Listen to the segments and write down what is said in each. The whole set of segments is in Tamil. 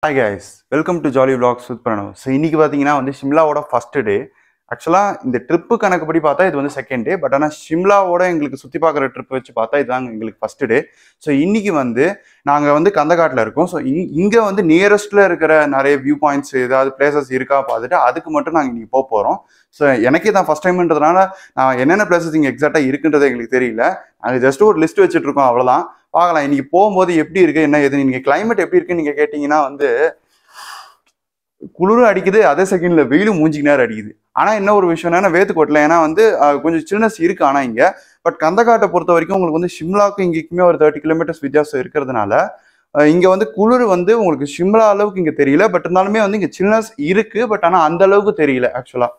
Hi guys, welcome to Jolly Vlogs with Pranav. So இன்னைக்கு பாத்தீங்கன்னா வந்து ஷிம்லாவோட ஃபர்ஸ்ட் டே. ஆக்சுவலா இந்த ட்ரிப்பு கணக்குப்படி பார்த்தா இது வந்து செகண்ட் டே, பட் ஆனால் ஷிம்லாவோட எங்களுக்கு சுற்றி பார்க்குற ட்ரிப் வச்சு பார்த்தா இதுதாங்க எங்களுக்கு ஃபர்ஸ்ட் டே. ஸோ இன்னைக்கு வந்து நாங்கள் வந்து கந்தகாட்டில் இருக்கோம். ஸோ இங்கே வந்து நியரஸ்ட்டில் இருக்கிற நிறைய வியூ பாயிண்ட்ஸ் ஏதாவது பிளேசஸ் இருக்கா பார்த்துட்டு அதுக்கு மட்டும் நாங்கள் இன்னைக்கு போக போகிறோம். ஸோ எனக்கே தான் ஃபர்ஸ்ட் டைம்ன்றதுனால நான் என்னென்ன பிளேசஸ் இங்கே எக்ஸாக்டாக இருக்குன்றது எங்களுக்கு தெரியல. நாங்கள் ஜஸ்ட் ஒரு லிஸ்ட் வச்சுட்டு இருக்கோம், அவ்வளோதான். பார்க்கலாம் இன்னைக்கு போகும்போது எப்படி இருக்கு என்ன எது. நீங்கள் கிளைமேட் எப்படி இருக்குன்னு நீங்கள் கேட்டிங்கன்னா வந்து குளிரும் அடிக்குது, அதே செகண்ட்ல வெயிலும் மூஞ்சிக்கு நேரம் அடிக்குது. ஆனா என்ன ஒரு விஷயம் என்னன்னா வேத்துக்கோட்டில் ஏன்னா வந்து கொஞ்சம் சில்னஸ் இருக்கு. ஆனா இங்க பட் கந்தகாட்டை பொறுத்த வரைக்கும் உங்களுக்கு வந்து ஷிம்லாவுக்கு இங்கேயுமே ஒரு 30 கிலோமீட்டர்ஸ் வித்தியாசம் இருக்கிறதுனால இங்க வந்து குளிர் வந்து உங்களுக்கு ஷிம்லா அளவுக்கு இங்க தெரியல. பட் இருந்தாலுமே வந்து இங்க சில்னஸ் இருக்கு, பட் ஆனா அந்த அளவுக்கு தெரியல. ஆக்சுவலா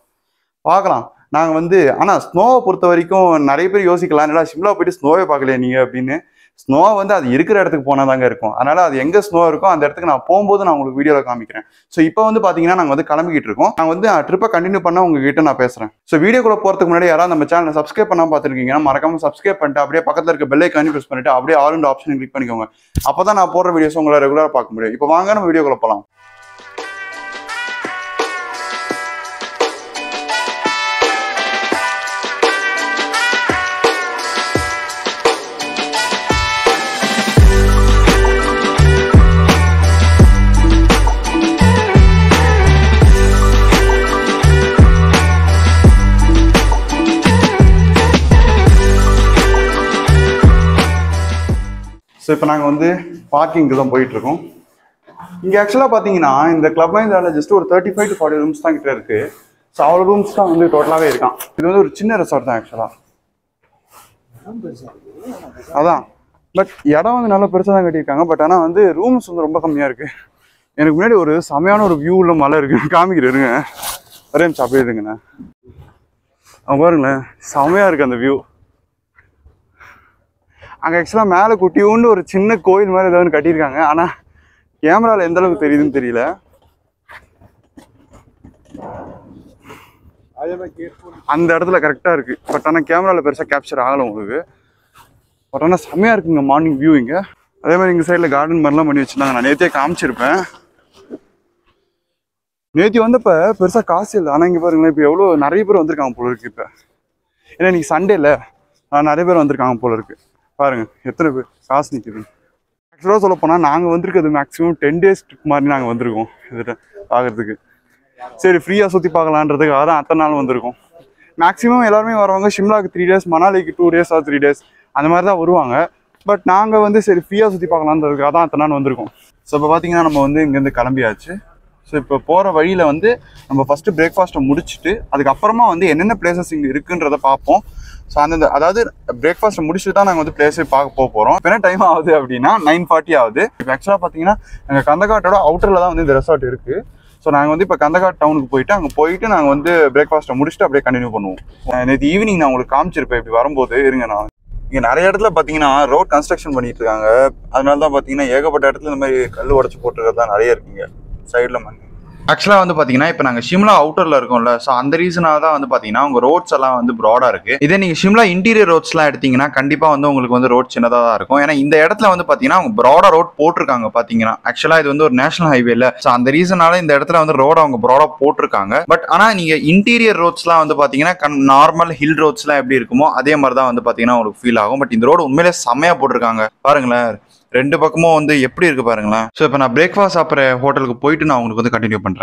பார்க்கலாம் நாங்க வந்து. ஆனா ஸ்னோவை பொறுத்த வரைக்கும் நிறைய பேர் யோசிக்கலாம், என்னடா ஷிம்லா போயிட்டு ஸ்னோவே பார்க்கலையா நீங்க அப்படின்னு. ஸ்னோ வந்து அது இருக்கிற இடத்துக்கு போனால் தாங்க இருக்கும். அதனால அது எங்கே ஸ்னோ இருக்கோ அந்த இடத்துக்கு நான் போகும்போது நான் உங்களுக்கு வீடியோவில் காமிக்கிறேன். ஸோ இப்போ வந்து பார்த்தீங்கன்னா நாங்கள் வந்து கிளம்பிக்கிட்டு இருக்கோம். நான் வந்து ட்ரிப்பை கண்டினியூ பண்ண உங்ககிட்ட நான் பேசுகிறேன். ஸோ வீடியோக்குள்ள போகிறதுக்கு முன்னாடி யாராவது நம்ம சேனலை சப்ஸ்கிரைப் பண்ணாமல் பார்த்துருக்கீங்கன்னா மறக்காம சப்ஸ்கிரைப் பண்ணிட்டு அப்படியே பக்கத்தில் இருக்க பெல் ஐக்கானி ப்ரெஸ் பண்ணிட்டு அப்படியே ஆல் இன் ஆப்ஷன் கிளிக் பண்ணிக்கோங்க. அப்போ தான் நான் போடுற வீடியோஸ் உங்களை ரெகுலராக பார்க்க முடியும். இப்போ வாங்க நம்ம வீடியோக்குள்ள போகலாம். ஸோ இப்போ நாங்கள் வந்து பார்க்கிங்க்கு தான் போயிட்டுருக்கோம். இங்கே ஆக்சுவலாக பார்த்தீங்கன்னா இந்த கிளப் மஹிந்திராவில் ஜஸ்ட் ஒரு 35 to 40 ரூம்ஸ் தான் கிட்ட இருக்குது. ஸோ அவ்வளோ ரூம்ஸ் தான் வந்து டோட்டலாகவே இருக்கான். இது வந்து ஒரு சின்ன ரெசார்ட் தான் ஆக்சுவலாக. அதான் பட் இடம் வந்து நல்லா பெருசாக தான் கட்டியிருக்காங்க. பட் ஆனால் வந்து ரூம்ஸ் வந்து ரொம்ப கம்மியாக இருக்குது. எனக்கு முன்னாடி ஒரு செமையான ஒரு வியூ உள்ள மலை இருக்குது, காமிக்கிறேருங்க. ஒரே நிமிஷம் அப்படியே இருக்குங்கண்ணா. அவங்க பாருங்களேன், செமையாக இருக்குது அந்த வியூ. அங்கே ஆக்சுவலாக மேலே குட்டியோண்டு ஒரு சின்ன கோயில் மாதிரி ஏதாவது கட்டியிருக்காங்க. ஆனால் கேமராவில் எந்த அளவுக்கு தெரியுதுன்னு தெரியல. அந்த இடத்துல கரெக்டாக இருக்குது, பட் ஆனால் கேமராவில் பெருசாக கேப்சர் ஆகலை உங்களுக்கு. பட் ஆனால் செம்மையாக இருக்குங்க மார்னிங் வியூ இங்கே. அதே மாதிரி இங்கே சைடில் கார்டன் மாதிரிலாம் பண்ணி வச்சுருந்தாங்க. நான் நேற்றே காமிச்சிருப்பேன். நேற்று வந்தப்போ பெருசாக காசு இல்லை. ஆனால் இங்கே பாருங்களேன், இப்போ எவ்வளோ நிறைய பேர் வந்திருக்காங்க போல இருக்குது. இப்போ ஏன்னா இன்றைக்கி சண்டே இல்லை, நிறைய பேர் வந்திருக்காங்க போல இருக்குது. பாருங்க எத்தனை பேர் காசு நிற்குது. ஆக்சுவலாக சொல்ல போனால் நாங்கள் வந்திருக்கிறது மேக்ஸிமம் 10 days ட்ரிப் மாதிரி நாங்கள் வந்திருக்கோம் இதில் பார்க்குறதுக்கு. சரி ஃப்ரீயாக சுற்றி பார்க்கலான்றதுக்காக தான் அத்தனை நாள் வந்திருக்கோம். மேக்ஸிமம் எல்லாருமே வருவாங்க ஷிம்லாவுக்கு 3 days, மணாலிக்கு 2 days or 3 days அந்த மாதிரி தான் வருவாங்க. பட் நாங்கள் வந்து சரி ஃப்ரீயாக சுற்றி பார்க்கலான்றதுக்காக தான் அத்தனை நாள் வந்திருக்கோம். ஸோ இப்போ பார்த்தீங்கன்னா நம்ம வந்து இங்கேருந்து கிளம்பியாச்சு. ஸோ இப்போ போகிற வழியில் வந்து நம்ம ஃபஸ்ட்டு பிரேக்ஃபாஸ்ட்டை முடிச்சுட்டு அதுக்கப்புறமா வந்து என்னென்ன பிளேசஸ் இங்கே இருக்குன்றதை பார்ப்போம். ஸோ அதாவது பிரேக்ஃபாஸ்ட்டை முடிச்சுட்டு தான் நாங்கள் வந்து பிளேஸே பார்க்க போகிறோம். இப்போ என்ன டைம் ஆகுது அப்படின்னா 9:40 ஆகுது. இப்போ ஆக்சுவலாக பார்த்தீங்கன்னா எங்கள் கந்தகாட்டோட அவுட்டரில் தான் வந்து இந்த ரெசார்ட் இருக்குது. ஸோ நாங்கள் வந்து இப்போ கந்தகாட் டவுனுக்கு போயிட்டு அங்கே போயிட்டு நாங்கள் வந்து பிரேக்ஃபாஸ்ட்டை முடிச்சுட்டு அப்படியே கண்டினியூ பண்ணுவோம். நேற்று ஈவினிங் நான் உங்களுக்கு காமிச்சிருப்பேன் இப்படி வரும்போது. இருங்க, நான் இங்கே நிறைய இடத்துல பார்த்தீங்கன்னா ரோட் கன்ஸ்ட்ரக்ஷன் பண்ணிட்டு இருக்காங்க. அதனால தான் பார்த்தீங்கன்னா ஏகப்பட்ட இடத்துல இந்த மாதிரி கல் உடச்சி போட்டுருக்கிறது தான் நிறைய இருக்குங்க சைடில் மண். ஆக்சுவலாக வந்து பார்த்தீங்கன்னா இப்போ நாங்கள் ஷிம்லா அவுட்டரில் இருக்கோம்ல, ஸோ அந்த ரீசனாக தான் வந்து பார்த்தீங்கன்னா உங்கள் ரோட்ஸ் எல்லாம் வந்து ப்ராடாக இருக்குது. இதே நீங்கள் ஷிம்லா இன்டீரியர் ரோட்ஸ்லாம் எடுத்தீங்கன்னா கண்டிப்பாக வந்து உங்களுக்கு வந்து ரோட் சின்னதாக தான் இருக்கும். ஏன்னா இந்த இடத்துல வந்து பார்த்தீங்கன்னா அவங்க ப்ராடாக ரோட் போட்டிருக்காங்க பார்த்தீங்கன்னா. ஆக்சுவலாக இது வந்து ஒரு நேஷனல் ஹைவே இல்லை, ஸோ அந்த ரீசனால இந்த இடத்துல வந்து ரோட அவங்க ப்ராடாக போட்டிருக்காங்க. பட் ஆனால் நீங்கள் இன்டீரியர் ரோட்ஸ்லாம் வந்து பார்த்தீங்கன்னா நார்மல் ஹில் ரோட்ஸ்லாம் எப்படி இருக்குமோ அதே மாதிரி தான் வந்து பார்த்தீங்கன்னா உங்களுக்கு ஃபீல் ஆகும். பட் இந்த ரோடு உண்மையிலே செம்மையாக போட்டிருக்காங்க பாருங்களேன். ரெண்டு பக்கமும் வந்து எப்படி இருக்கு பாருங்களேன். ஸோ இப்போ நான் பிரேக்ஃபாஸ்ட் சாப்பிட்ற ஹோட்டலுக்கு போயிட்டு நான் உங்களுக்கு வந்து கண்டினியூ பண்ணுறேன்.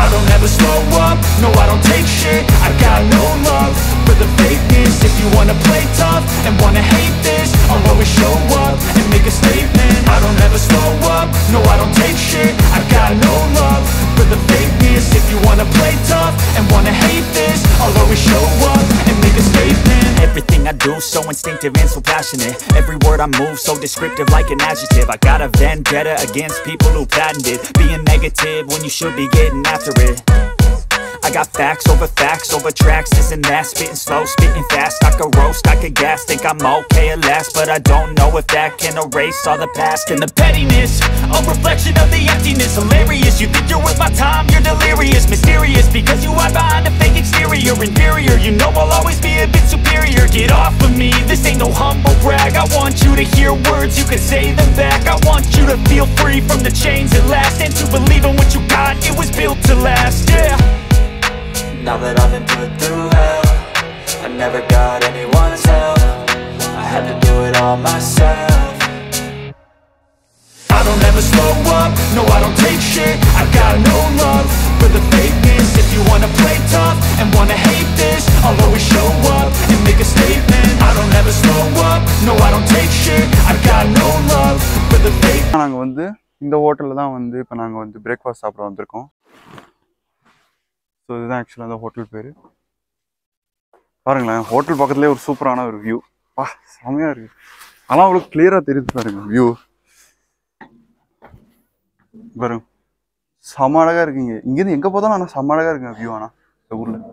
I don't ever slow up, no I don't take shit. I got no love for the fakeness. If you wanna play tough and wanna hate this, I'll always show up and make a statement. I don't ever slow up, no I don't take shit. I got no love for the fakeness. If you wanna play tough and wanna hate this, I'll always show up and make a statement. Everything I do so instinctive and so passionate. Every word I move so descriptive like an adjective. I got a vendetta against people who patented being negative when you should be getting after it. I got facts over tracks, this and that. Spitting slow, spitting fast, I could roast, I could gas. Think I'm okay at last, but I don't know if that can erase all the past. And the pettiness, a reflection of the emptiness. Hilarious, you think you're worth my time, you're delirious. Mysterious, because you hide behind a fake exterior. Inferior, you know I'll always be a bit superior. Get off of me, this ain't no humble brag. I want you to hear words, you can say them back. I want you to feel free from the chains at last, and to believe in what you got, it was built to last, yeah. Now that I've been put through hell, I never got anyone's help, I had to do it all myself. I don't ever slow up, no I don't take shit, I got no love for the fakeness. If you wanna play tough and wanna hate this, I'll always show up and make a statement. I don't ever slow up, no I don't take shit, I got no love for the fake. நாங்க வந்து இந்த ஹோட்டல்ல தான் வந்து இப்போ நாங்க வந்து பிரேக்ஃபாஸ்ட் சாப்பிட வந்திருக்கோம். ஸோ இதுதான் ஆக்சுவலாக அந்த ஹோட்டல் பேர். பாருங்களேன், ஹோட்டல் பக்கத்துலேயே ஒரு சூப்பரான ஒரு வியூ. செமையாக இருக்குது. ஆனால் அவ்வளோ கிளியராக தெரியுது பாருங்க வியூ. பாருங்க, செம அழகாக இருக்குங்க. இங்கேருந்து எங்கே போதாலும் ஆனால் செம அழகாக இருக்குங்க வியூ. ஆனால் இந்த ஊரில்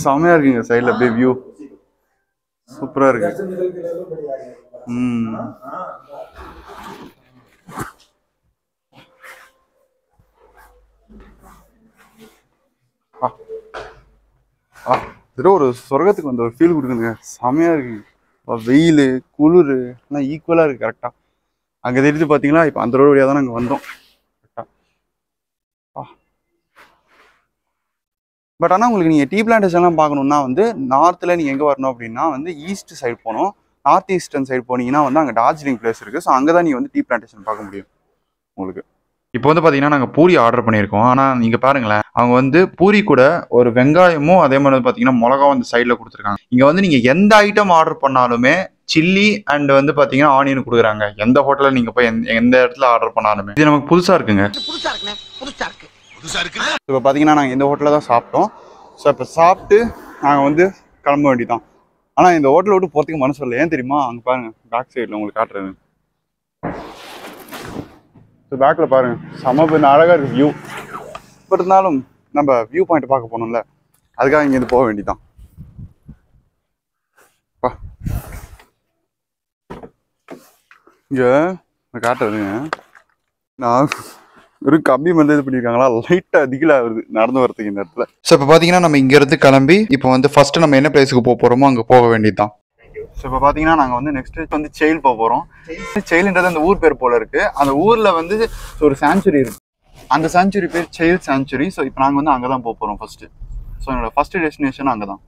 செமையா இருக்குங்க. சைட்ல அப்படியே வியூ சூப்பரா இருக்கு. ஏதோ ஒரு சொர்க்கத்துக்கு வந்த ஒரு ஃபீல் கொடுக்குதுங்க. செமையா இருக்கு. வெயில் குளிர் ஆனால் ஈக்குவலா இருக்கு. கரெக்டா அங்கே தெரிஞ்சு பார்த்தீங்களா, இப்போ அந்த ரோடு வழியாக தான் நாங்கள் வந்தோம். பட் ஆனால் உங்களுக்கு நீங்கள் டீ பிளான்டேஷன்லாம் பார்க்கணுன்னா வந்து நார்த்தில் நீங்கள் எங்கே வரணும் அப்படின்னா வந்து ஈஸ்ட் சைடு போகணும். நார்த் ஈஸ்டர்ன் சைடு போனீங்கன்னா வந்து அங்கே டார்ஜிலிங் பிளேஸ் இருக்குது. ஸோ அங்கே தான் நீங்கள் வந்து டீ பிளான்டேஷன் பார்க்க முடியும் உங்களுக்கு. இப்போ வந்து பார்த்தீங்கன்னா நாங்கள் பூரி ஆர்டர் பண்ணியிருக்கோம். ஆனால் நீங்கள் பாருங்களேன், அவங்க வந்து பூரி கூட ஒரு வெங்காயமும் அதே மாதிரி வந்து பார்த்தீங்கன்னா மிளகாவும் அந்த சைடில் கொடுத்துருக்காங்க. இங்கே வந்து நீங்கள் எந்த ஐட்டம் ஆர்டர் பண்ணாலுமே சில்லி அண்ட் வந்து பார்த்தீங்கன்னா ஆனியன் கொடுக்குறாங்க. எந்த ஹோட்டலில் நீங்கள் போய் எந்த இடத்துல ஆர்டர் பண்ணாலுமே. இது நமக்கு புதுசாக இருக்குங்க. இப்போ பார்த்தீங்கன்னா நாங்கள் இந்த ஹோட்டலில் தான் சாப்பிட்டோம். ஸோ இப்போ சாப்பிட்டு நாங்கள் வந்து கிளம்ப வேண்டியதான். ஆனால் இந்த ஹோட்டலை விட்டு போகிறதுக்கு மனசு இல்லை. ஏன் தெரியுமா? அங்கே பாருங்கள், பேக் சைடில் உங்களுக்கு காட்டுறது. ஸோ பேக்கில் பாருங்கள், செம அழகாக இருக்குது வியூ. இப்போ இருந்தாலும் நம்ம வியூ பாயிண்ட் பார்க்க போகணும்ல, அதுக்காக இங்கேருந்து போக வேண்டியதான். இங்கே காட்டுறதுங்க, நான் ஒரு கம்பி வந்து இது பண்ணியிருக்காங்களா, லைட்டாக திகிலாக வருது நடந்து வரதுக்கு இந்த இடத்துல. ஸோ இப்போ பார்த்தீங்கன்னா நம்ம இங்கேருந்து கிளம்பி இப்போ வந்து ஃபஸ்ட்டு நம்ம என்ன பிளேஸுக்கு போக போகிறோமோ அங்கே போக வேண்டியதுதான். ஸோ இப்போ பார்த்தீங்கன்னா நாங்கள் வந்து நெக்ஸ்ட் வந்து செயில் போக போகிறோம். செயில்ன்றது அந்த ஊர் பேர் போல இருக்குது. அந்த ஊரில் வந்து ஒரு சாங்சுரி இருக்குது. அந்த சாங்சுரி பேர் செயில் சாங்சுரி. ஸோ இப்போ நாங்கள் வந்து அங்கே தான் போக போகிறோம் ஃபஸ்ட்டு. ஸோ என்னோட ஃபஸ்ட்டு டெஸ்டினேஷன் அங்கே தான்.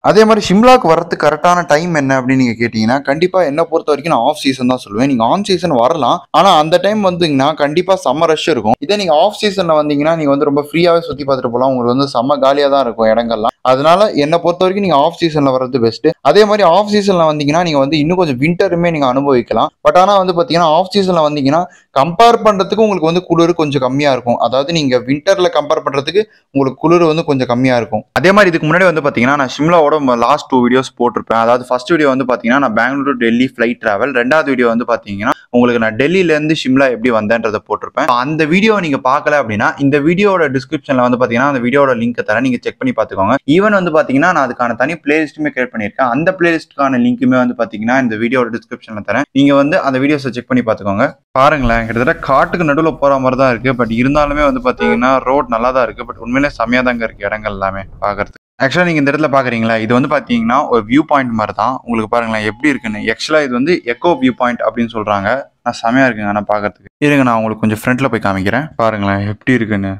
அதே மாதிரி ஷிம்லாக்கு வரதுக்கு கரெக்டான டைம் என்ன அப்படின்னு நீங்கள் கேட்டிங்கன்னா, கண்டிப்பாக என்ன பொறுத்த வரைக்கும் நான் ஆஃப் சீசன் தான் சொல்லுவேன். நீங்கள் ஆன் சீசன் வரலாம், ஆனால் அந்த டைம் வந்தீங்கன்னா கண்டிப்பாக செம்ம ரஷ் இருக்கும். இதே நீங்கள் ஆஃப் சீசனில் வந்தீங்கன்னா நீங்கள் வந்து ரொம்ப ஃப்ரீயாகவே சுற்றி பார்த்துட்டு போகலாம். உங்களுக்கு வந்து செம்ம காலியாக தான் இருக்கும் இடங்கள்லாம். அதனால என்னை பொறுத்த வரைக்கும் நீங்கள் ஆஃப் சீசனில் வர்றது பெஸ்ட்டு. அதே மாதிரி ஆஃப் சீசனில் வந்தீங்கன்னா நீங்கள் வந்து இன்னும் கொஞ்சம் விண்டருமே நீங்கள் அனுபவிக்கலாம். பட் ஆனால் வந்து பார்த்தீங்கன்னா ஆஃப் சீசனில் வந்தீங்கன்னா கம்பேர் பண்ணுறதுக்கு உங்களுக்கு வந்து குளிர் கொஞ்சம் கம்மியாக இருக்கும். அதாவது நீங்கள் விண்டரில் கம்பேர் பண்ணுறதுக்கு உங்களுக்கு குளிர் வந்து கொஞ்சம் கம்மியாக இருக்கும். அதே மாதிரி இதுக்கு முன்னாடி வந்து பார்த்தீங்கன்னா நான் ஷிம்லாவோட லாஸ்ட் 2 வீடியோஸ் போட்டிருப்பேன். அதாவது ஃபர்ஸ்ட் வீடியோ வந்து பார்த்தீங்கன்னா நான் Bangalore to Delhi flight travel. 2வது வீடியோ வந்து பார்த்தீங்கன்னா உங்களுக்கு நான் டெல்லியிலேருந்து ஷிம்லா எப்படி வந்தேன்றதை போட்டிருப்பேன். அந்த வீடியோ நீங்கள் பார்க்கல அப்படின்னா இந்த வீடியோட டிஸ்கிரிப்ஷனில் வந்து பார்த்தீங்கன்னா அந்த வீடியோட லிங்க் தரேன், நீங்கள் செக் பண்ணி பார்த்துக்கோங்க. ஈவன் வந்து பார்த்தீங்கன்னா நான் அதுக்கான தனி பிளேலிஸ்ட்டுமே கிரியேட் பண்ணியிருக்கேன். அந்த பிளேலிஸ்ட்டுக்கான லிங்க்குமே வந்து பார்த்தீங்கன்னா இந்த வீடியோட டிஸ்கிரிப்ஷனில் தரேன். நீங்கள் வந்து அந்த வீடியோஸை செக் பண்ணி பார்த்துக்கோங்க. பாருங்களேன், கிட்டத்தட்ட காட்டுக்கு நடுவில் போகிற மாதிரி தான் இருக்குது. பட் இருந்தாலுமே வந்து பார்த்தீங்கன்னா ரோட் நல்லா தான் இருக்குது. பட் உண்மையிலே செம்மையாக தாங்க இருக்குது இடங்கள் எல்லாமே பார்க்கறதுக்கு. ஆக்சுவலாக நீங்கள் இந்த இடத்துல பார்க்குறீங்களா, இது வந்து பார்த்தீங்கன்னா ஒரு வியூ பாயிண்ட் மாதிரி தான். உங்களுக்கு பாருங்களேன் எப்படி இருக்குன்னு. ஆக்சுவலாக இது வந்து எக்கோ வியூ பாயிண்ட் அப்படின்னு சொல்கிறாங்க. நான் செமையாக இருக்குங்க ஆனால் பார்க்கறதுக்கு. இருங்க, நான் உங்களுக்கு கொஞ்சம் ஃப்ரண்ட்டில் போய் காமிக்கிறேன். பாருங்களேன் எப்படி இருக்குன்னு.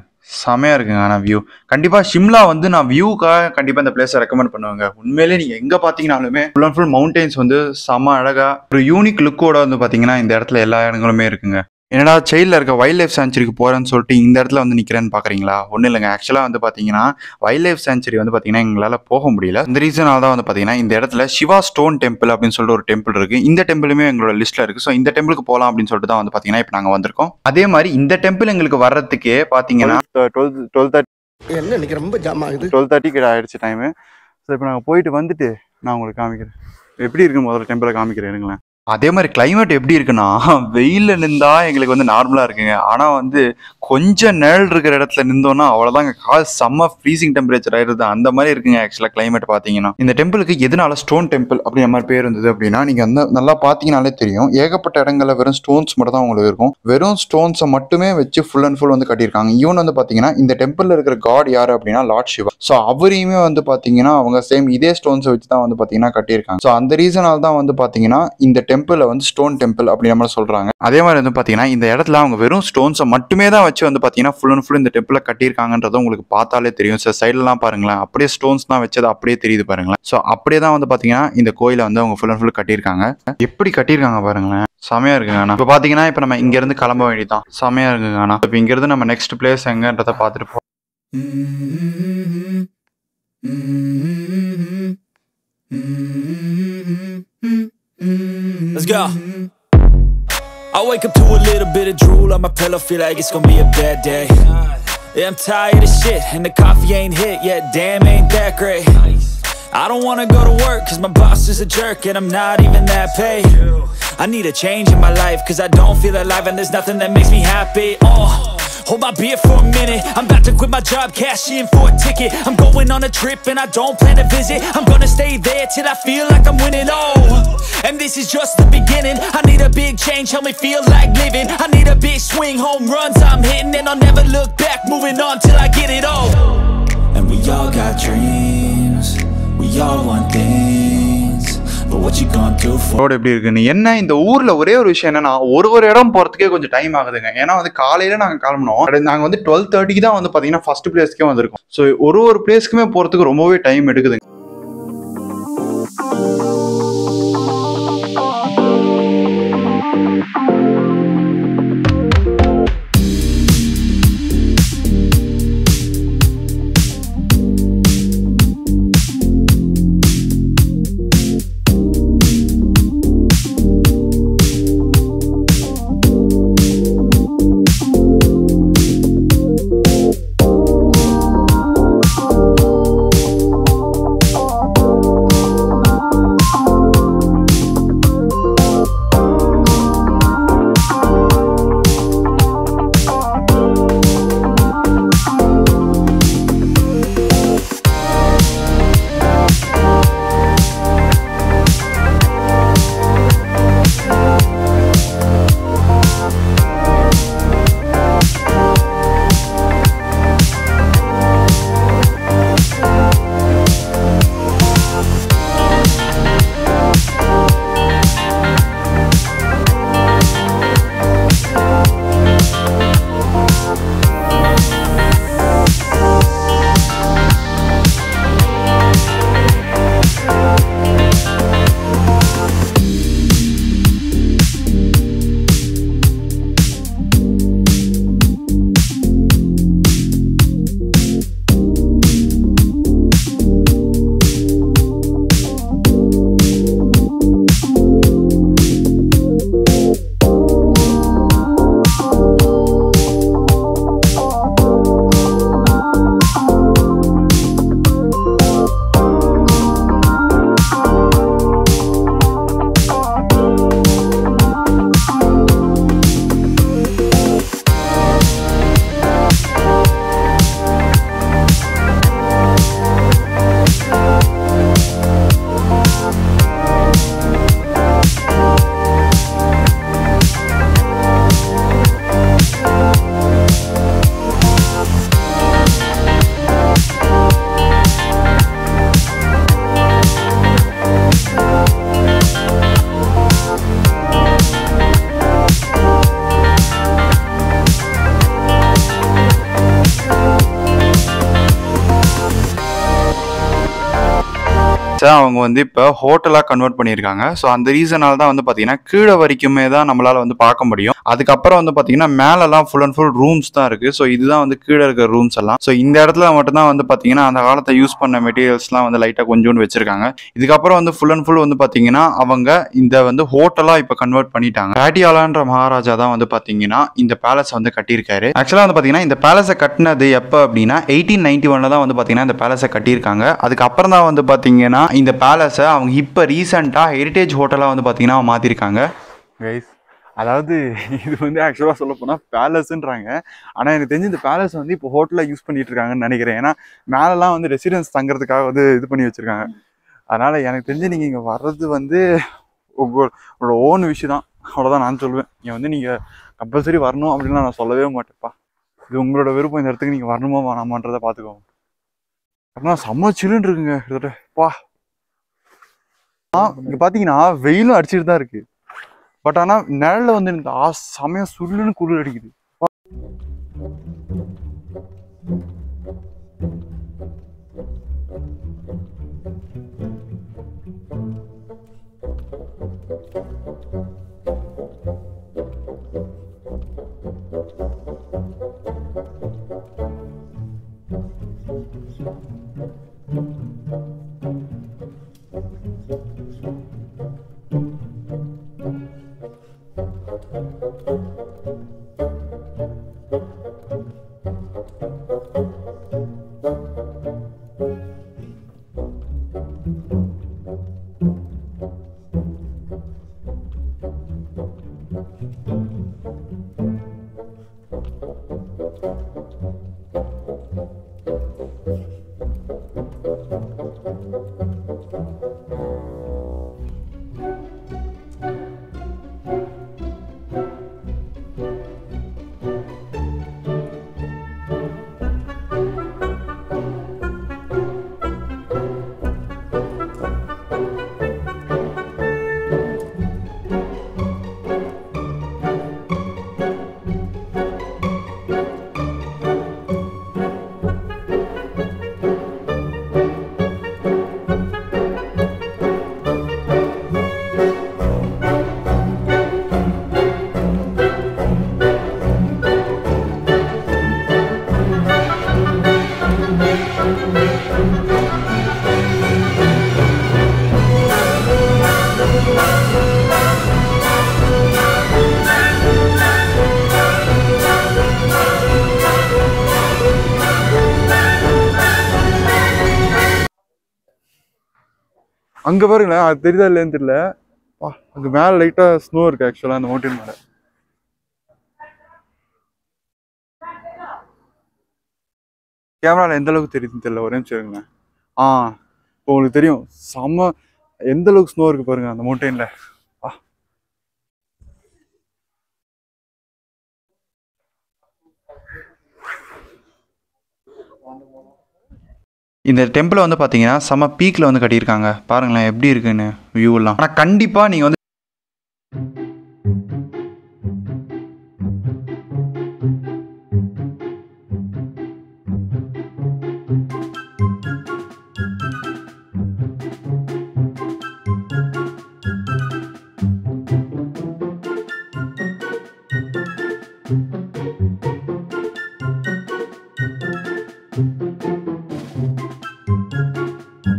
செமையாக இருக்குங்க ஆனால் வியூ. கண்டிப்பாக ஷிம்லா வந்து நான் வியூக்காக கண்டிப்பாக இந்த பிளேஸை ரெக்கமெண்ட் பண்ணுவேங்க. உண்மையிலே நீங்கள் எங்கே பார்த்தீங்கன்னாலுமே ஃபுல் அண்ட் ஃபுல் மவுண்டெயின்ஸ் வந்து செம்ம அழகாக ஒரு யூனிக் லுக்கோட வந்து பார்த்தீங்கன்னா இந்த இடத்துல எல்லா இடங்களுமே இருக்குங்க. என்னடா செயிலில் இருக்க வைல்ட் லைஃப் சாங்சுரிக்கு போகிறேன்னு சொல்லிட்டு இந்த இடத்துல வந்து நிற்கிறேன்னு பார்க்குறீங்களா? ஒன்றும் இல்லைங்க. ஆக்சுவலாக வந்து பார்த்தீங்கன்னா வைல்ட் லைஃப் சாங்சுரி வந்து பார்த்தீங்கன்னா எங்களால் போக முடியல. இந்த ரீசனால தான் வந்து பார்த்தீங்கன்னா இந்த இடத்துல சிவா ஸ்டோன் டெம்பிள் அப்படின்னு சொல்லிட்டு ஒரு டெம்பிள் இருக்குது. இந்த டெம்பிளுமே எங்களோட லிஸ்ட்டில் இருக்குது. ஸோ இந்த டெம்பிளுக்கு போகலாம் அப்படின்னு சொல்லிட்டு தான் வந்து பார்த்தீங்கன்னா இப்போ நாங்கள் வந்திருக்கோம். அதே மாதிரி இந்த டெம்பிள் எங்களுக்கு வர்றதுக்கே பார்த்தீங்கன்னா 12:30 என்ன இன்னைக்கு ரொம்ப ஜாம் ஆகுது. 12:30 ஆயிடுச்சு டைமு. ஸோ இப்போ நாங்கள் போயிட்டு வந்துட்டு நான் உங்களுக்கு காமிக்கிறேன் எப்படி இருக்குன்னு முதல்ல டெம்பிளை காமிக்கிறேன் இருங்களேன். அதே மாதிரி கிளைமேட் எப்படி இருக்குன்னா வெயிலில் நின்றா எங்களுக்கு வந்து நார்மலாக இருக்குங்க. ஆனால் வந்து கொஞ்சம் நிழல் இருக்கிற இடத்துல நின்றோன்னா அவ்வளோதாங்க கால் செம்ம ஃப்ரீசிங் டெம்பரேச்சர் ஆயிடுது. அந்த மாதிரி இருக்குங்க ஆக்சுவலாக கிளைமேட் பார்த்தீங்கன்னா. இந்த டெம்பிளுக்கு எதனால ஸ்டோன் டெம்பிள் அப்படிங்கிற மாதிரி பேர் இருந்தது அப்படின்னா நீங்கள் வந்து நல்லா பார்த்தீங்கனாலே தெரியும். ஏகப்பட்ட இடங்களில் வெறும் ஸ்டோன்ஸ் மட்டும் தான் உங்களுக்கு இருக்கும். வெறும் ஸ்டோன்ஸை மட்டுமே வச்சு ஃபுல் அண்ட் ஃபுல் வந்து கட்டியிருக்காங்க. ஈவன் வந்து பார்த்தீங்கன்னா இந்த டெம்பிளில் இருக்கிற காட் யார் அப்படின்னா லார்ட் சிவா. ஸோ அவரையுமே வந்து பார்த்தீங்கன்னா அவங்க சேம் இதே ஸ்டோன்ஸை வச்சு தான் வந்து பார்த்தீங்கன்னா கட்டியிருக்காங்க. ஸோ அந்த ரீசனால் தான் வந்து பார்த்தீங்கன்னா இந்த டெம்பிளை வந்து ஸ்டோன் டெம்பிள் அப்படிங்கிற மாதிரி சொல்றாங்க. அதே மாதிரி வந்து பாத்தீங்கன்னா இந்த இடத்துல அவங்க வெறும் ஸ்டோன்ஸை மட்டுமே தான் வச்சு வந்து பாத்தீங்கன்னா ஃபுல் அண்ட் ஃபுல் இந்த டெம்பிளை கட்டியிருக்காங்கன்றதும் உங்களுக்கு பார்த்தாலே தெரியும். சார் சைட்லாம் பாருங்களேன் அப்படியே ஸ்டோன்ஸ் தான் வச்சது அப்படியே தெரியுது பாருங்களேன். ஸோ அப்படியே தான் வந்து பாத்தீங்கன்னா இந்த கோயிலை வந்து அவங்க ஃபுல் அண்ட் ஃபுல் கட்டியிருக்காங்க. எப்படி கட்டியிருக்காங்க பாருங்களேன், செமையா இருக்குங்கண்ணா. இப்போ பாத்தீங்கன்னா இப்போ நம்ம இங்க இருந்து கிளம்ப வேண்டியதான். செமையா இருக்குங்கண்ணா. இப்போ இங்க இருந்து நம்ம நெக்ஸ்ட் பிளேஸ் எங்கன்றதை பார்த்துட்டு போவோம். Let's go. I wake up to a little bit of drool on my pillow, feel like it's gonna be a bad day. Yeah, I'm tired of shit, and the coffee ain't hit yet, damn ain't that great. I don't wanna go to work, cause my boss is a jerk, and I'm not even that paid. I need a change in my life, cause I don't feel alive, and there's nothing that makes me happy. Hold my beer for a minute, I'm about to quit my job, cash in for a ticket. I'm going on a trip and I don't plan to visit. I'm gonna stay there till I feel like I'm winning, and this is just the beginning. I need a big change, help me feel like living. I need a big swing, home runs I'm hitting, and I'll never look back, moving on till I get it all. And we all got dreams, we all want things, but what you gonna do for road எப்படி இருக்குன்னு. என்ன இந்த ஊர்ல ஒரே ஒரு விஷயம் என்னன்னா ஒரு இடம் போறதுக்கே கொஞ்சம் டைம் ஆகுதுங்க. ஏன்னா வந்து காலையில நாங்க கிளம்பணும், நாங்க வந்து 12:30 தான் வந்து பாத்தீங்கன்னா ஃபர்ஸ்ட் பிளேஸ்க்கே வந்திருக்கோம். ஸோ ஒரு பிளேஸ்க்குமே போறதுக்கு ரொம்பவே டைம் எடுக்குதுங்க. பேலஸை அவங்க வந்து இப்போ ஹோட்டலாக கன்வெர்ட் பண்ணியிருக்காங்க. ஸோ அந்த ரீசனால தான் வந்து பார்த்தீங்கன்னா கீழே வரைக்குமே தான் நம்மளால் வந்து பார்க்க முடியும். அதுக்கப்புறம் வந்து பார்த்தீங்கன்னா மேலெல்லாம் ஃபுல் அண்ட் ஃபுல் ரூம்ஸ் தான் இருக்குது. ஸோ இதுதான் வந்து கீழே இருக்கிற ரூம்ஸ் எல்லாம். ஸோ இந்த இடத்துல மட்டும்தான் வந்து பார்த்தீங்கன்னா அந்த காலத்தை யூஸ் பண்ண மெட்டீரியல்ஸ்லாம் வந்து லைட்டாக கொஞ்சோண்டு வச்சிருக்காங்க. இதுக்கப்புறம் வந்து ஃபுல் அண்ட் ஃபுல் வந்து பார்த்தீங்கன்னா அவங்க இந்த வந்து ஹோட்டலாக இப்போ கன்வெர்ட் பண்ணிட்டாங்க. பாட்டியாலான்ற மகாராஜா தான் வந்து பார்த்தீங்கன்னா இந்த பேலஸ் வந்து கட்டியிருக்காரு. ஆக்சுவலாக வந்து பார்த்தீங்கன்னா இந்த பேலஸை கட்டினது எப்போ அப்படின்னா 1891 தான் வந்து பார்த்தீங்கன்னா இந்த பேலஸை கட்டியிருக்காங்க. அதுக்கப்புறம் தான் வந்து பார்த்தீங்கன்னா இந்த பேலஸை அவங்க இப்போ ரீசெண்டாக ஹெரிட்டேஜ் ஹோட்டலாக வந்து பார்த்தீங்கன்னா மாற்றிருக்காங்க. கைஸ், அதாவது இது வந்து ஆக்சுவலாக சொல்ல போனால் பேலஸ்ன்றாங்க. ஆனால் எனக்கு தெரிஞ்சு இந்த பேலஸ் வந்து இப்போ ஹோட்டலாக யூஸ் பண்ணிட்டு இருக்காங்கன்னு நினைக்கிறேன். ஏன்னா மேலெலாம் வந்து ரெசிடென்ஸ் தங்குறதுக்காக வந்து இது பண்ணி வச்சுருக்காங்க. அதனால் எனக்கு தெரிஞ்சு நீங்கள் இங்கே வர்றது வந்து உங்களோட ஓன் விஷயம் தான், அவ்வளோதான் நான் சொல்லுவேன். இங்கே வந்து நீங்கள் கம்பல்சரி வரணும் அப்படின்லாம் நான் சொல்லவே மாட்டேன்ப்பா. இது உங்களோட விருப்பம். இந்த இடத்துக்கு நீங்கள் வரணுமா வேணாமான்றதை பார்த்துக்கோங்க. அப்படின்னா செம்ம சில்லுன்னு இருக்குங்க கிட்டத்தட்டப்பா. இங்கே பார்த்தீங்கன்னா வெயிலும் அடிச்சுட்டு தான் இருக்குது. பட் ஆனால் நிழலில் வந்து இந்த செமையாக சுல்லுன்னு குளிர் அடிக்குது. அங்கே பாருங்களேன், அது தெரியுதா இல்லைன்னு தெரியல. அங்கே மேலே லைட்டாக ஸ்னோ இருக்குது ஆக்சுவலாக அந்த மவுண்டன் மேலே. கேமராவில் எந்த அளவுக்கு தெரியுதுன்னு தெரியல, ஒரே நிமிஷம் இருங்களேன். இப்போ உங்களுக்கு தெரியும் செம்ம எந்த அளவுக்கு ஸ்னோ இருக்குது பாருங்க அந்த மவுண்டனில். இந்த டெம்பிளை வந்து பார்த்தீங்கன்னா செம்ம பீக்கில் வந்து கட்டியிருக்காங்க. பாருங்களேன் எப்படி இருக்குன்னு வியூலாம். ஆனால் கண்டிப்பாக நீங்கள் வந்து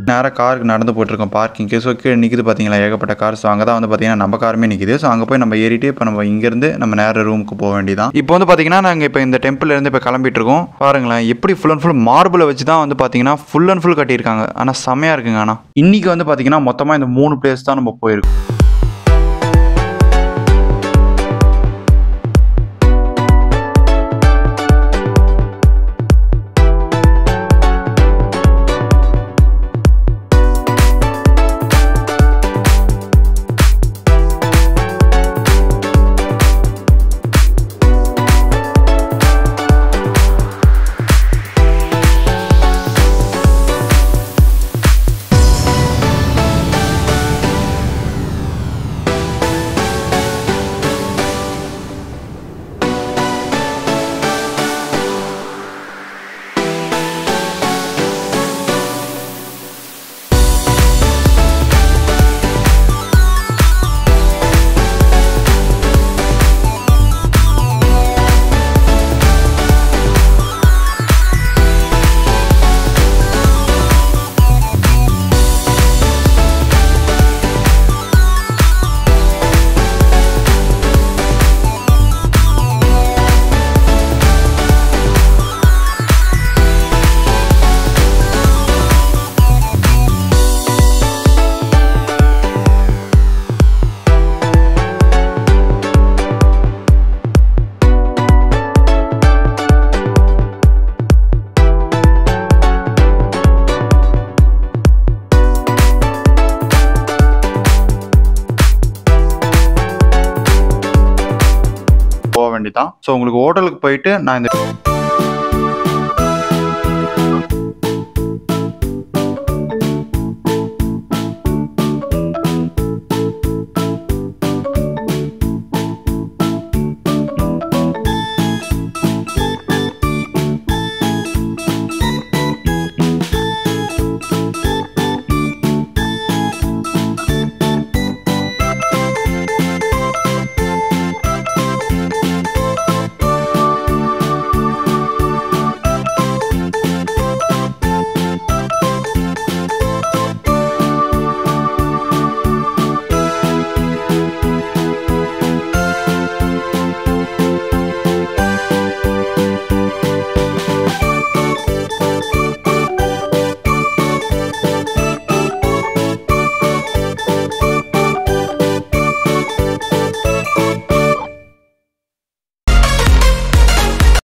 நேராக காருக்கு நடந்து போயிட்டுருக்கோம் பார்க்கிங்க்கு. ஸோ கீழே நிற்கிது பார்த்தீங்களா ஏகப்பட்ட கார். ஸோ அங்கே தான் வந்து பார்த்தீங்கன்னா நம்ம காருமே நிற்கிது. ஸோ அங்கே போய் நம்ம ஏறிட்டு இப்போ நம்ம இங்கேருந்து நம்ம நேர ரூமுக்கு போக வேண்டியதான். இப்போ வந்து பார்த்தீங்கன்னா நாங்கள் இப்போ இந்த டெம்பிள்லேருந்து இப்போ கிளம்பிட்டு இருக்கோம். பாருங்களேன் எப்படி ஃபுல் அண்ட் ஃபுல் மார்பிளை வச்சு தான் வந்து பார்த்தீங்கன்னா ஃபுல் அண்ட் ஃபுல் கட்டியிருக்காங்க. ஆனால் செம்மையாக இருக்குங்க. ஆனால் இன்றைக்கி வந்து பார்த்தீங்கன்னா மொத்தமாக இந்த 3 பிளேஸ் தான் நம்ம போயிருக்கோம். வேண்டியதான். ஸோ உங்களுக்கு ஹோட்டலுக்கு போயிட்டு நான் இந்த